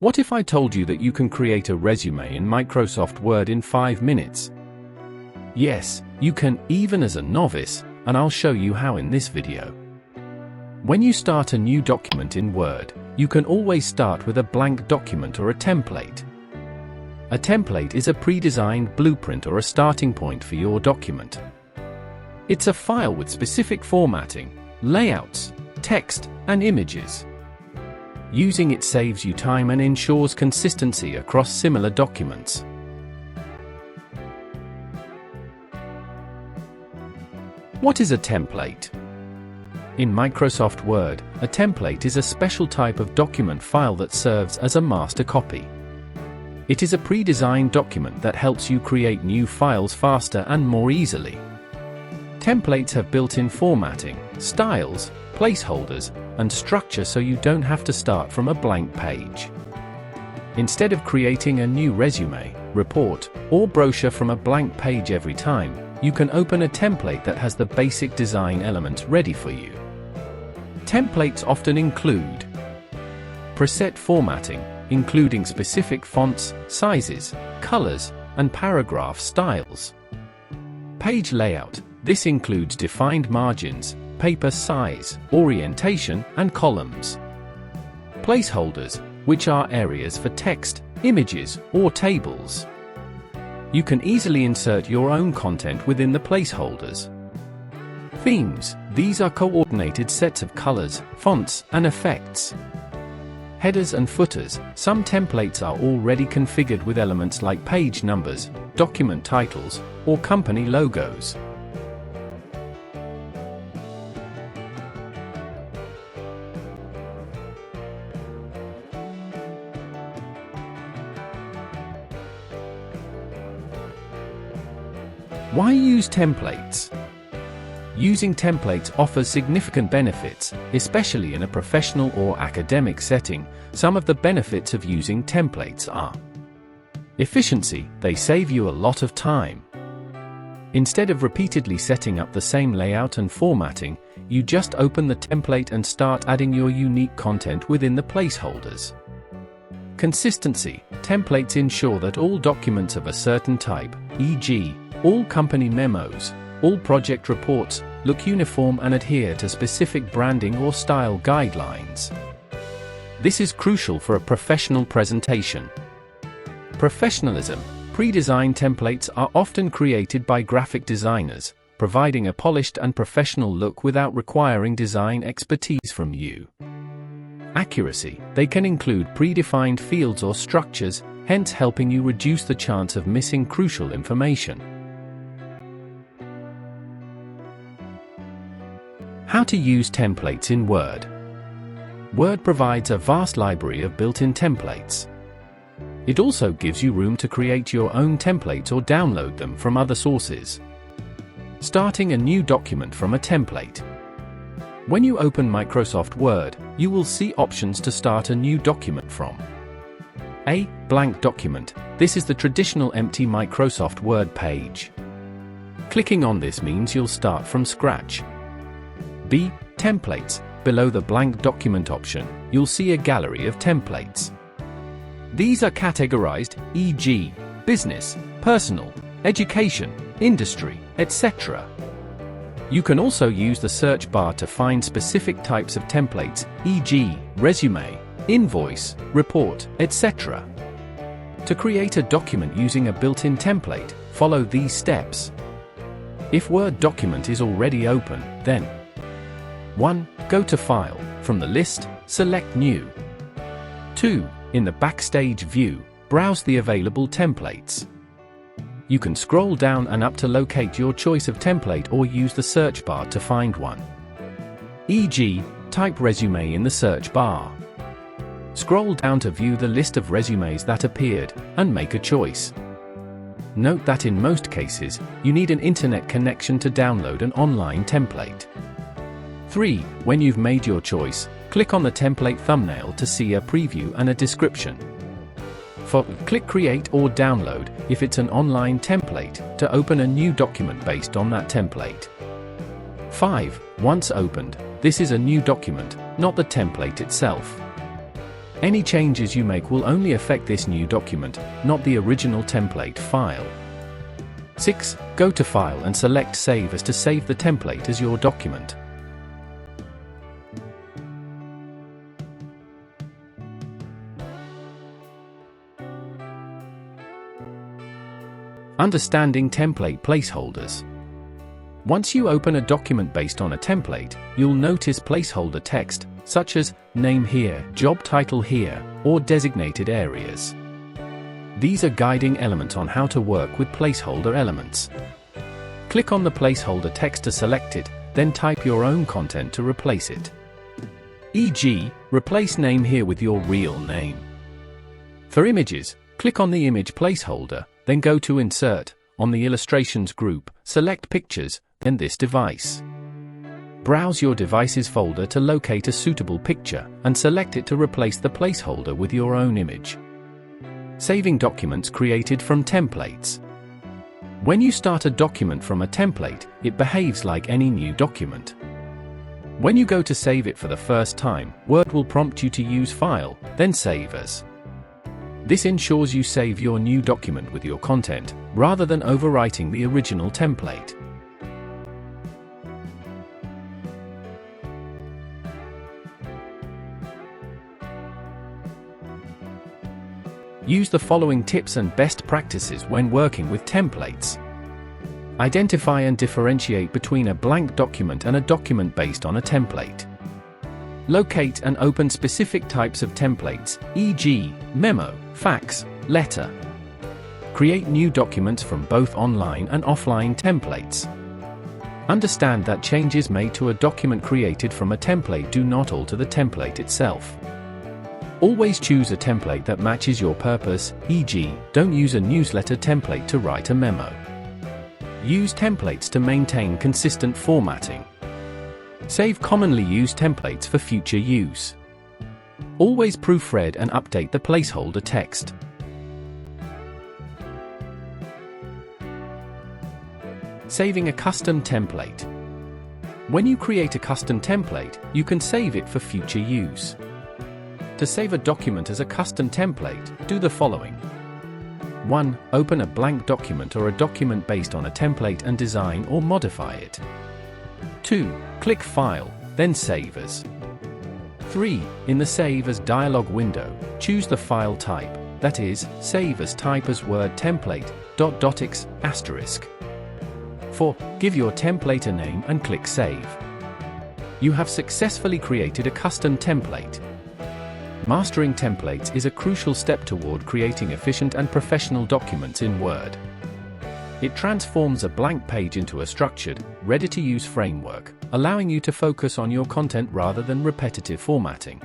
What if I told you that you can create a resume in Microsoft Word in 5 minutes? Yes, you can, even as a novice, and I'll show you how in this video. When you start a new document in Word, you can always start with a blank document or a template. A template is a pre-designed blueprint or a starting point for your document. It's a file with specific formatting, layouts, text, and images. Using it saves you time and ensures consistency across similar documents. What is a template? In Microsoft Word, a template is a special type of document file that serves as a master copy. It is a pre-designed document that helps you create new files faster and more easily. Templates have built-in formatting, styles, placeholders, and structure so you don't have to start from a blank page. Instead of creating a new resume, report, or brochure from a blank page every time, you can open a template that has the basic design elements ready for you. Templates often include preset formatting, including specific fonts, sizes, colors, and paragraph styles. Page layout. This includes defined margins, paper size, orientation, and columns. Placeholders, which are areas for text, images, or tables. You can easily insert your own content within the placeholders. Themes. These are coordinated sets of colors, fonts, and effects. Headers and footers. Some templates are already configured with elements like page numbers, document titles, or company logos. Why use templates? Using templates offers significant benefits, especially in a professional or academic setting. Some of the benefits of using templates are efficiency. They save you a lot of time. Instead of repeatedly setting up the same layout and formatting, you just open the template and start adding your unique content within the placeholders. Consistency. Templates ensure that all documents of a certain type, e.g., all company memos, all project reports, look uniform and adhere to specific branding or style guidelines. This is crucial for a professional presentation. Professionalism. Pre-designed templates are often created by graphic designers, providing a polished and professional look without requiring design expertise from you. Accuracy. They can include predefined fields or structures, hence helping you reduce the chance of missing crucial information. How to use templates in Word. Word provides a vast library of built-in templates. It also gives you room to create your own templates or download them from other sources. Starting a new document from a template. When you open Microsoft Word, you will see options to start a new document from. A. Blank document. This is the traditional empty Microsoft Word page. Clicking on this means you'll start from scratch. B. Templates. Below the blank document option, you'll see a gallery of templates. These are categorized, e.g., business, personal, education, industry, etc. You can also use the search bar to find specific types of templates, e.g., resume, invoice, report, etc. To create a document using a built-in template, follow these steps. If Word document is already open, then 1. Go to File. From the list, select New. 2. In the Backstage view, browse the available templates. You can scroll down and up to locate your choice of template or use the search bar to find one. E.g., type resume in the search bar. Scroll down to view the list of resumes that appeared, and make a choice. Note that in most cases, you need an internet connection to download an online template. 3. When you've made your choice, click on the template thumbnail to see a preview and a description. 4. Click Create or Download if it's an online template to open a new document based on that template. 5. Once opened, this is a new document, not the template itself. Any changes you make will only affect this new document, not the original template file. 6. Go to File and select Save As to save the template as your document. Understanding template placeholders. Once you open a document based on a template, you'll notice placeholder text, such as name here, job title here, or designated areas. These are guiding elements on how to work with placeholder elements. Click on the placeholder text to select it, then type your own content to replace it. E.g., replace name here with your real name. For images, click on the image placeholder, then go to Insert, on the Illustrations group, select Pictures, then this device. Browse your device's folder to locate a suitable picture, and select it to replace the placeholder with your own image. Saving documents created from templates. When you start a document from a template, it behaves like any new document. When you go to save it for the first time, Word will prompt you to use File, then Save As. This ensures you save your new document with your content, rather than overwriting the original template. Use the following tips and best practices when working with templates. Identify and differentiate between a blank document and a document based on a template. Locate and open specific types of templates, e.g., memo, fax, letter. Create new documents from both online and offline templates. Understand that changes made to a document created from a template do not alter the template itself. Always choose a template that matches your purpose, e.g., don't use a newsletter template to write a memo. Use templates to maintain consistent formatting. Save commonly used templates for future use. Always proofread and update the placeholder text. Saving a custom template. When you create a custom template, you can save it for future use. To save a document as a custom template, do the following. 1. Open a blank document or a document based on a template and design or modify it. 2. Click File, then Save As. 3. In the Save As dialog window, choose the file type, that is, save as type as Word template, .docx**. 4. Give your template a name and click Save. You have successfully created a custom template. Mastering templates is a crucial step toward creating efficient and professional documents in Word. It transforms a blank page into a structured, ready-to-use framework, allowing you to focus on your content rather than repetitive formatting.